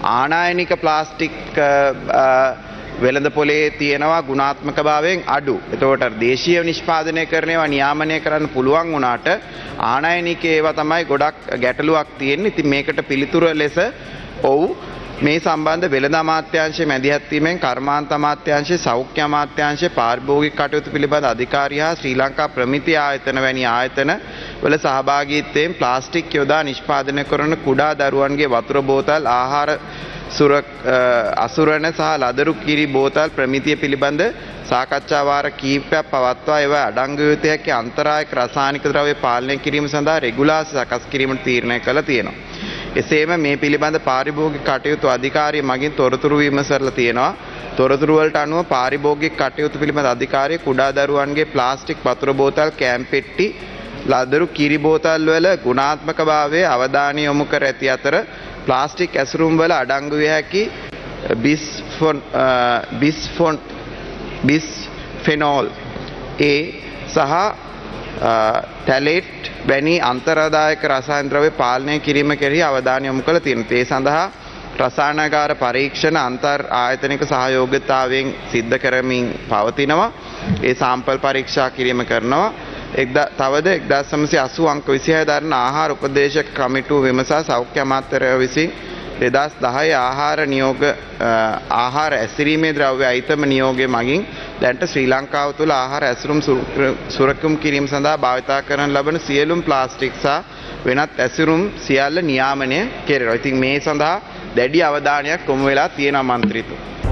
ආනයනික plastic වෙළඳ පොලේ තියෙනවා ගුණාත්මක භාවයෙන් අඩු. එතකොට දේශීය නිෂ්පාදනය කරන ඒවා නියාමනය කරන්න පුළුවන් වුණාට ආනයනික ඒවා තමයි ගොඩක් ගැටලුවක් තියෙන්නේ. ඉතින් මේකට පිළිතුර ලෙස ඔව් මේ සම්බන්ධ වෙළඳ අමාත්‍යාංශයේ මැදිහත් වීමෙන් කර්මාන්ත අමාත්‍යාංශයේ සෞඛ්‍ය අමාත්‍යාංශයේ පාරිභෝගික කටයුතු පිළිබඳ අධිකාරිය හා ශ්‍රී ලංකා ප්‍රමිති ආයතන වැනි ආයතන වල සහභාගීත්වයෙන් ප්ලාස්ටික් යොදා නිෂ්පාදනය කරන කුඩා දරුවන්ගේ වතුර බෝතල් ආහාර අසුරණ සහ ලදරු කිරි බෝතල් ප්‍රමිතිය පිළිබඳ සාකච්ඡා වාර කීපයක් පවත්වා ඒවා අඩංගු විය යුතු හැකි අන්තරායක රසායනික ද්‍රව්‍ය පාලනය කිරීම සඳහා රෙගුලාසි සකස් කිරීමට තීරණය කළ තියෙනවා. එසේම මේ පිළිබඳ පාරිභෝගික කටයුතු අධිකාරිය මගින් තොරතුරු විමසලා තියෙනවා. තොරතුරු වලට අනුව පාරිභෝගික කටයුතු පිළිබඳ අධිකාරිය කුඩා දරුවන්ගේ ප්ලාස්ටික් වතුර බෝතල් කෑම් පෙට්ටි ලදරු කිරි බෝතල් වල ගුණාත්මක භාවයේ අවධානය යොමු කර ඇති අතර ප්ලාස්ටික් ඇසුරුම් වල අඩංගු විය හැකි බිස්ෆෙනෝල් A සහ ටැලේට් වැනි අන්තරාදායක රසායන ද්‍රව්‍ය පාලනය කිරීම කෙරෙහි අවධානය යොමු කළ තියෙනවා. ඒ සඳහා රසායනාගාර පරීක්ෂණ අන්තර් ආයතනික සහයෝගිතාවයෙන් සිද්ධ කරමින් පවතිනවා. ඒ සාම්පල් පරීක්ෂා කිරීම කරනවා. තවද 1980 අංක 26 දරන ආහාර උපදේශක කමිටුව විමසා සෞඛ්‍ය අමාත්‍යාංශය විසින් 2010 ආහාර ඇසිරීමේ ද්‍රව්‍ය අයිතම නියෝගය මගින් දැන්ට ශ්‍රී ලංකාව තුළ ආහාර ඇසුරුම් සුරකුම් කිරීම සඳහා භාවිතා කරන ලබන සියලුම ප්ලාස්ටික් සහ වෙනත් ඇසුරුම් සියල්ල නියාමනය කෙරෙනවා. ඉතින් මේ සඳහා දැඩි අවධානයක් යොමු වෙලා තියෙනවා මන්ත්‍රීතුමා.